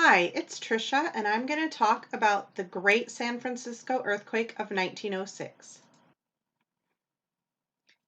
Hi, it's Trisha, and I'm going to talk about the Great San Francisco Earthquake of 1906.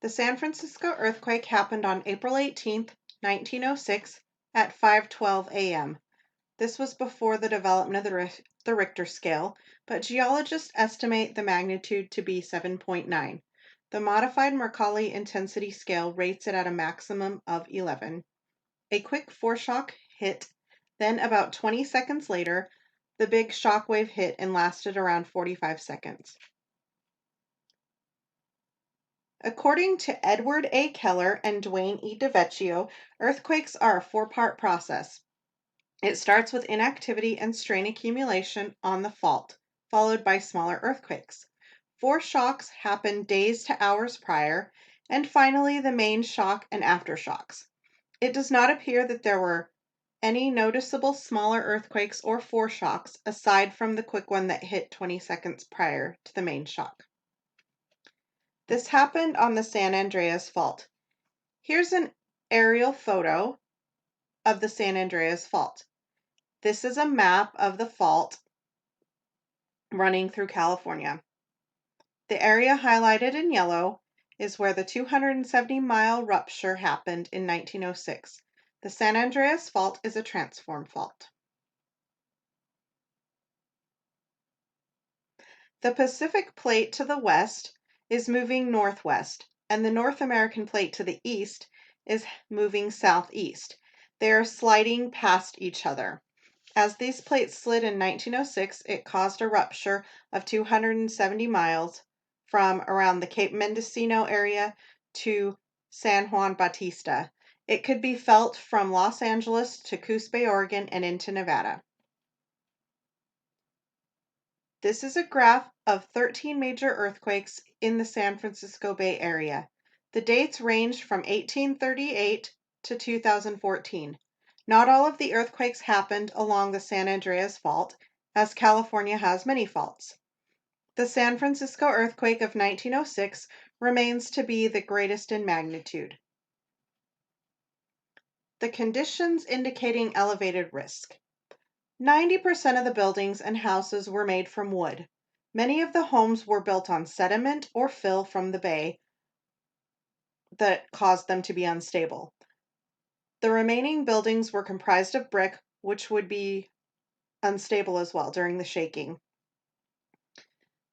The San Francisco earthquake happened on April 18, 1906 at 5:12 a.m. This was before the development of the Richter scale, but geologists estimate the magnitude to be 7.9. The modified Mercalli intensity scale rates it at a maximum of 11. A quick foreshock hit, then about 20 seconds later, the big shockwave hit and lasted around 45 seconds. According to Edward A. Keller and Dwayne E. DeVecchio, earthquakes are a four-part process. It starts with inactivity and strain accumulation on the fault, followed by smaller earthquakes. Foreshocks happen days to hours prior, and finally the main shock and aftershocks. It does not appear that there were any noticeable smaller earthquakes or foreshocks aside from the quick one that hit 20 seconds prior to the main shock. This happened on the San Andreas Fault. Here's an aerial photo of the San Andreas Fault. This is a map of the fault running through California. The area highlighted in yellow is where the 270-mile rupture happened in 1906. The San Andreas Fault is a transform fault. The Pacific Plate to the west is moving northwest, and the North American Plate to the east is moving southeast. They are sliding past each other. As these plates slid in 1906, it caused a rupture of 270 miles from around the Cape Mendocino area to San Juan Bautista. It could be felt from Los Angeles to Coos Bay, Oregon, and into Nevada. This is a graph of 13 major earthquakes in the San Francisco Bay Area. The dates range from 1838 to 2014. Not all of the earthquakes happened along the San Andreas Fault, as California has many faults. The San Francisco earthquake of 1906 remains to be the greatest in magnitude. The conditions indicating elevated risk. 90% of the buildings and houses were made from wood. Many of the homes were built on sediment or fill from the bay that caused them to be unstable. The remaining buildings were comprised of brick, which would be unstable as well during the shaking.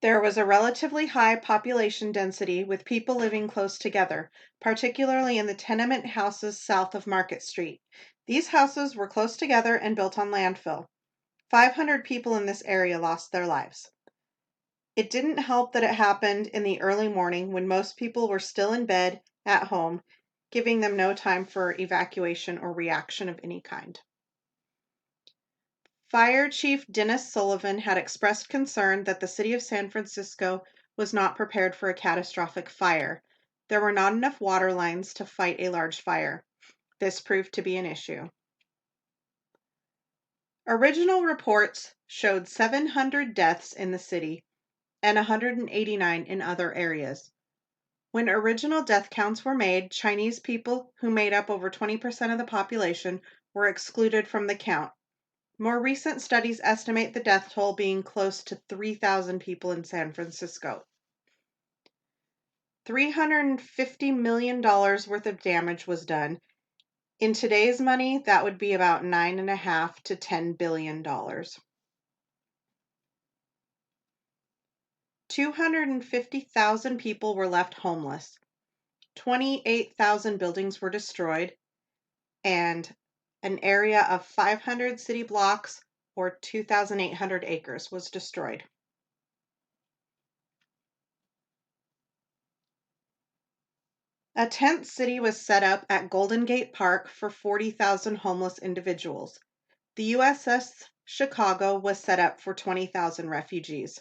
There was a relatively high population density with people living close together, particularly in the tenement houses south of Market Street. These houses were close together and built on landfill. 500 people in this area lost their lives. It didn't help that it happened in the early morning when most people were still in bed at home, giving them no time for evacuation or reaction of any kind. Fire Chief Dennis Sullivan had expressed concern that the city of San Francisco was not prepared for a catastrophic fire. There were not enough water lines to fight a large fire. This proved to be an issue. Original reports showed 700 deaths in the city and 189 in other areas. When original death counts were made, Chinese people, who made up over 20% of the population, were excluded from the count. More recent studies estimate the death toll being close to 3,000 people in San Francisco. $350 million worth of damage was done. In today's money, that would be about $9.5 to $10 billion. 250,000 people were left homeless. 28,000 buildings were destroyed, and an area of 500 city blocks or 2,800 acres was destroyed. A tent city was set up at Golden Gate Park for 40,000 homeless individuals. The USS Chicago was set up for 20,000 refugees.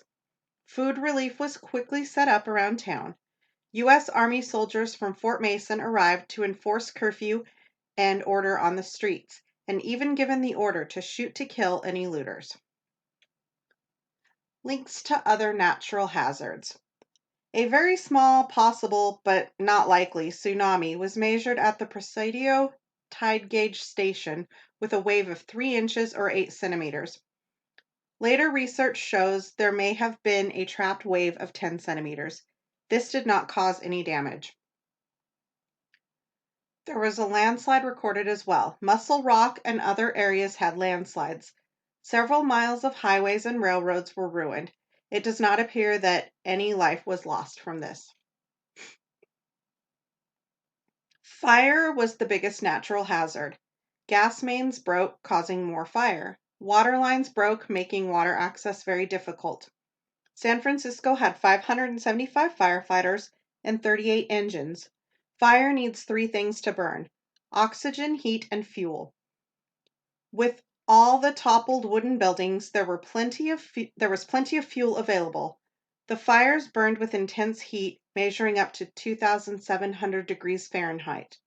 Food relief was quickly set up around town. U.S. Army soldiers from Fort Mason arrived to enforce curfew and order on the streets, and even given the order to shoot to kill any looters. Links to other natural hazards. A very small, possible, but not likely, tsunami was measured at the Presidio Tide Gauge Station, with a wave of 3 inches or 8 centimeters. Later research shows there may have been a trapped wave of 10 centimeters. This did not cause any damage. There was a landslide recorded as well. Muscle Rock and other areas had landslides. Several miles of highways and railroads were ruined. It does not appear that any life was lost from this. Fire was the biggest natural hazard. Gas mains broke, causing more fire. Water lines broke, making water access very difficult. San Francisco had 575 firefighters and 38 engines. Fire needs 3 things to burn: oxygen, heat, and fuel. With all the toppled wooden buildings, there was plenty of fuel available. The fires burned with intense heat, measuring up to 2,700 degrees Fahrenheit.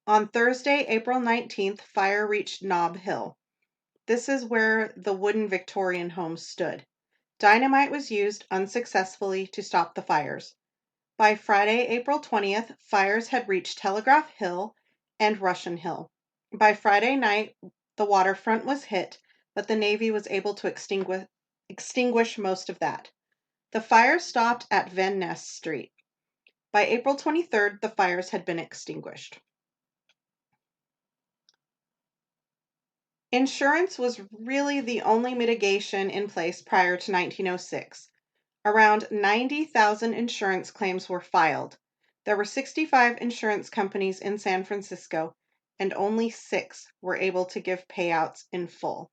On Thursday, April 19th, fire reached Nob Hill. This is where the wooden Victorian home stood. Dynamite was used unsuccessfully to stop the fires. By Friday, April 20th, fires had reached Telegraph Hill and Russian Hill. By Friday night, the waterfront was hit, but the Navy was able to extinguish most of that. The fire stopped at Van Ness Street. By April 23rd, the fires had been extinguished. Insurance was really the only mitigation in place prior to 1906. Around 90,000 insurance claims were filed. There were 65 insurance companies in San Francisco, and only 6 were able to give payouts in full.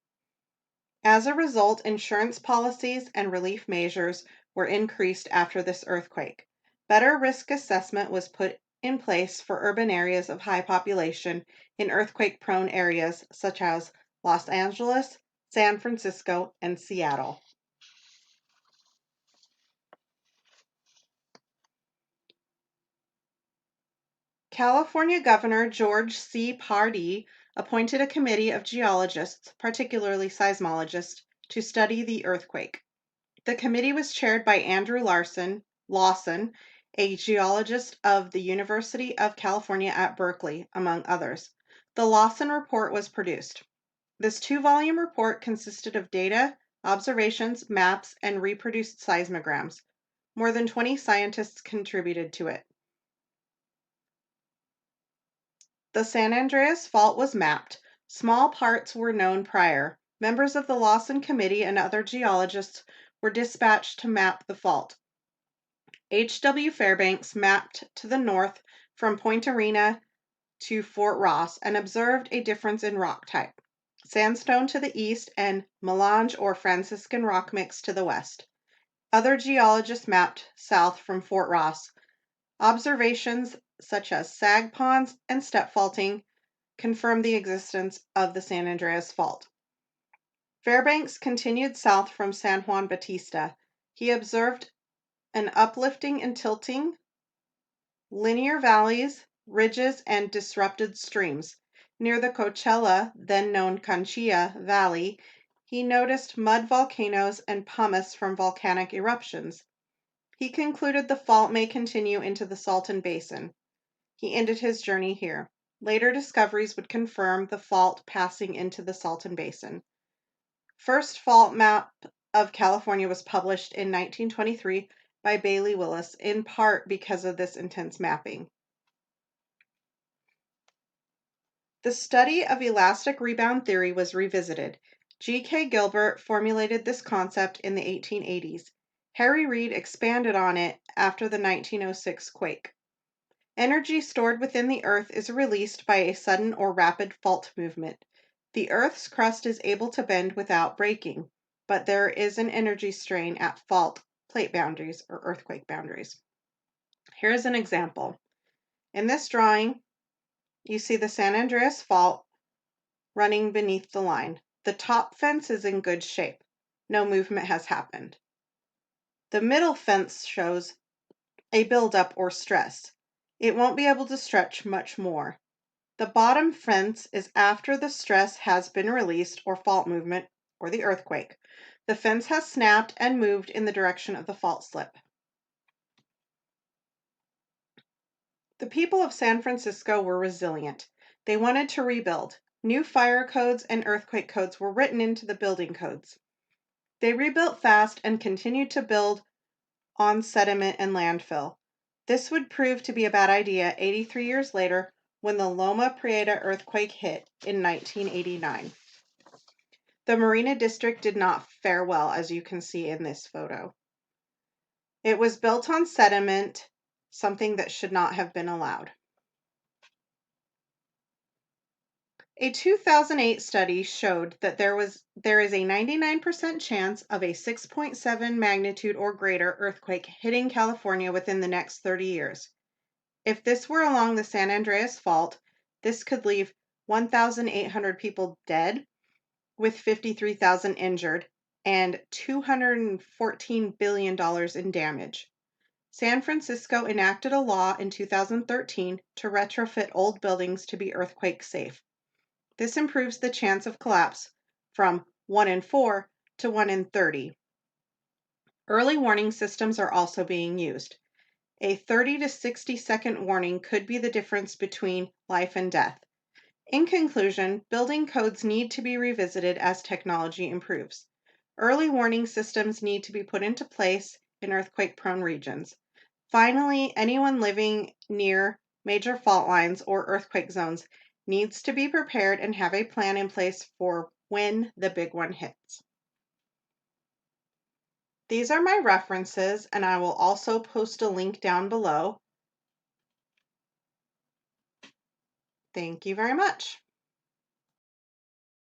As a result, insurance policies and relief measures were increased after this earthquake. Better risk assessment was put in place for urban areas of high population in earthquake-prone areas such as Los Angeles, San Francisco, and Seattle. California Governor George C. Pardee appointed a committee of geologists, particularly seismologists, to study the earthquake. The committee was chaired by Andrew Lawson, a geologist of the University of California at Berkeley, among others. The Lawson report was produced. This 2-volume report consisted of data, observations, maps, and reproduced seismograms. More than 20 scientists contributed to it. The San Andreas Fault was mapped. Small parts were known prior. Members of the Lawson Committee and other geologists were dispatched to map the fault. H.W. Fairbanks mapped to the north from Point Arena to Fort Ross and observed a difference in rock type: sandstone to the east and melange or Franciscan rock mix to the west. Other geologists mapped south from Fort Ross. Observations such as sag ponds and step faulting confirmed the existence of the San Andreas Fault. Fairbanks continued south from San Juan Bautista. He observed an uplifting and tilting, linear valleys, ridges, and disrupted streams. Near the Coachella, then known Conchia, Valley, he noticed mud volcanoes and pumice from volcanic eruptions. He concluded the fault may continue into the Salton Basin. He ended his journey here. Later discoveries would confirm the fault passing into the Salton Basin. First fault map of California was published in 1923 by Bailey Willis, in part because of this intense mapping. The study of elastic rebound theory was revisited. G.K. Gilbert formulated this concept in the 1880s. Harry Reid expanded on it after the 1906 quake. Energy stored within the Earth is released by a sudden or rapid fault movement. The Earth's crust is able to bend without breaking, but there is an energy strain at fault plate boundaries or earthquake boundaries. Here's an example. In this drawing, you see the San Andreas Fault running beneath the line. The top fence is in good shape. No movement has happened. The middle fence shows a buildup or stress. It won't be able to stretch much more. The bottom fence is after the stress has been released or fault movement or the earthquake. The fence has snapped and moved in the direction of the fault slip. The people of San Francisco were resilient. They wanted to rebuild. New fire codes and earthquake codes were written into the building codes. They rebuilt fast and continued to build on sediment and landfill. This would prove to be a bad idea 83 years later when the Loma Prieta earthquake hit in 1989. The Marina District did not fare well, as you can see in this photo. It was built on sediment, something that should not have been allowed. A 2008 study showed that there is a 99% chance of a 6.7 magnitude or greater earthquake hitting California within the next 30 years. If this were along the San Andreas Fault, this could leave 1,800 people dead, with 53,000 injured, and $214 billion in damage. San Francisco enacted a law in 2013 to retrofit old buildings to be earthquake safe. This improves the chance of collapse from 1 in 4 to 1 in 30. Early warning systems are also being used. A 30 to 60-second warning could be the difference between life and death. In conclusion, building codes need to be revisited as technology improves. Early warning systems need to be put into place in earthquake-prone regions. Finally, anyone living near major fault lines or earthquake zones needs to be prepared and have a plan in place for when the big one hits. These are my references, and I will also post a link down below. Thank you very much.